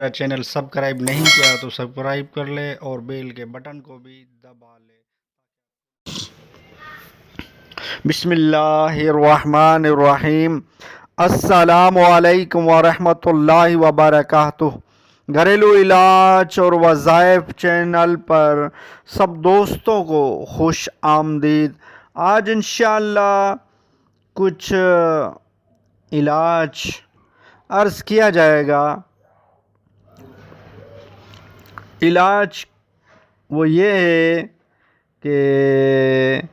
मेरा channel subscribe नहीं किया तो सब्सक्राइब कर ले और बेल के बटन को भी दबा ले। बिस्मिल्लाहिर्रहमानिर्रहीम। अस्सलामुअलैकुम वरहमतुल्लाहि वबरकातुह। घरेलू इलाज और वज़ाइफ चैनल पर सब दोस्तों को खुश आमदीद। आज इंशाअल्लाह कुछ इलाज अर्ज़ किया जाएगा। इलाज वो ये है कि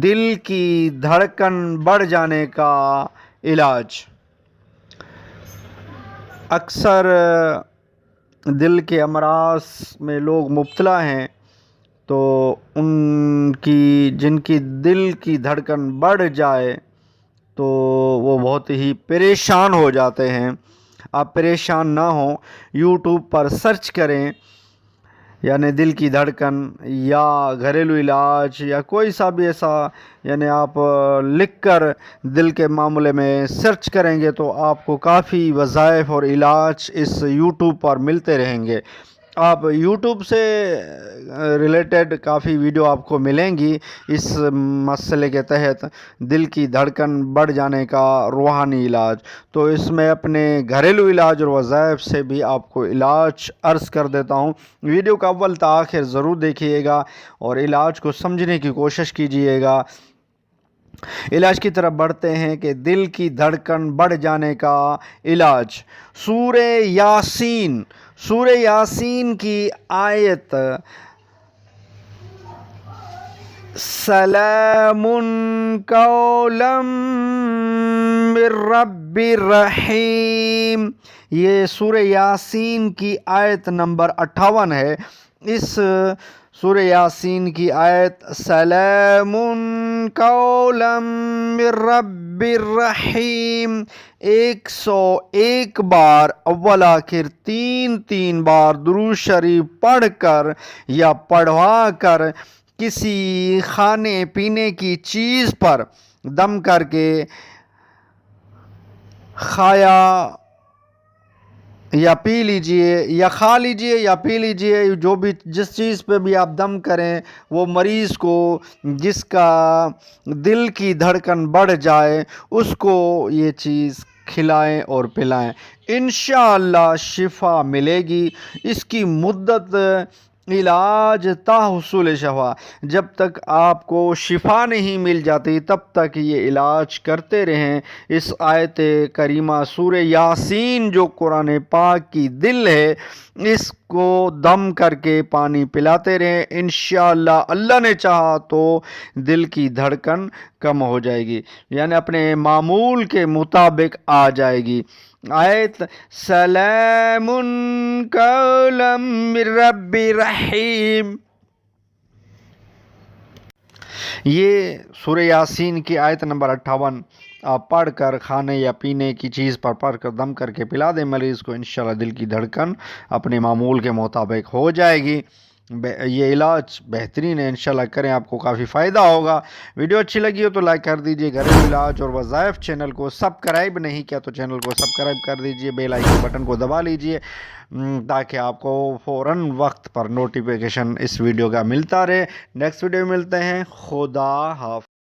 दिल की धड़कन बढ़ जाने का इलाज। अक्सर दिल के अमराज में लोग मुब्तला हैं, तो जिनकी दिल की धड़कन बढ़ जाए तो वो बहुत ही परेशान हो जाते हैं। आप परेशान ना हो, यूट्यूब पर सर्च करें, यानी दिल की धड़कन या घरेलू इलाज या कोई सा भी ऐसा, यानी आप लिख कर दिल के मामले में सर्च करेंगे तो आपको काफ़ी वज़ाइफ और इलाज इस यूट्यूब पर मिलते रहेंगे। आप यूट्यूब से रिलेटेड काफ़ी वीडियो आपको मिलेंगी इस मसले के तहत, दिल की धड़कन बढ़ जाने का रूहानी इलाज। तो इसमें अपने घरेलू इलाज और वज़ाइफ से भी आपको इलाज अर्ज़ कर देता हूँ। वीडियो का अव्वल से आखिर ज़रूर देखिएगा और इलाज को समझने की कोशिश कीजिएगा। इलाज की तरफ बढ़ते हैं कि दिल की धड़कन बढ़ जाने का इलाज। सूरे यासीन की आयत सलामुन कौलम मिर रब्बिर रहीम, ये सूरे यासीन की आयत नंबर 58 है। इस सूरे यासीन की आयत सलामुन कौलम मिर रब्बिर रहीम 101 बार अव्वल आखिर 3 बार दुरूद शरीफ पढ़कर या पढ़वा कर किसी खाने पीने की चीज़ पर दम करके खाया या पी लीजिए, या खा लीजिए या पी लीजिए, जो भी जिस चीज़ पे भी आप दम करें, वो मरीज़ को जिसका दिल की धड़कन बढ़ जाए उसको ये चीज़ खिलाएं और पिलाएं। इंशाअल्लाह शिफा मिलेगी। इसकी मुद्दत इलाज ताहुसूल शफा, जब तक आपको शिफा नहीं मिल जाती तब तक ये इलाज करते रहें। इस आयत करीमा सूरे यासीन जो कुरान पाक की दिल है, इसको दम करके पानी पिलाते रहें। इंशाअल्लाह अल्लाह ने चाहा तो दिल की धड़कन कम हो जाएगी, यानी अपने मामूल के मुताबिक आ जाएगी। आयत सलामुन कौलम मिर रब्बिर रहीम, ये सूरह यासीन की आयत नंबर 58 आप पढ़कर खाने या पीने की चीज़ पर पढ़कर दम करके पिला दें मरीज़ को, इंशाल्लाह दिल की धड़कन अपने मामूल के मुताबिक हो जाएगी। ये इलाज बेहतरीन है, इंशाल्लाह करें, आपको काफ़ी फ़ायदा होगा। वीडियो अच्छी लगी हो तो लाइक कर दीजिए। घरेलू इलाज और वज़ाइफ चैनल को सब्सक्राइब नहीं किया तो चैनल को सब्सक्राइब कर दीजिए, बेल आइकन बटन को दबा लीजिए ताकि आपको फ़ौरन वक्त पर नोटिफिकेशन इस वीडियो का मिलता रहे। नेक्स्ट वीडियो में मिलते हैं। खुदा हाफ़िज़।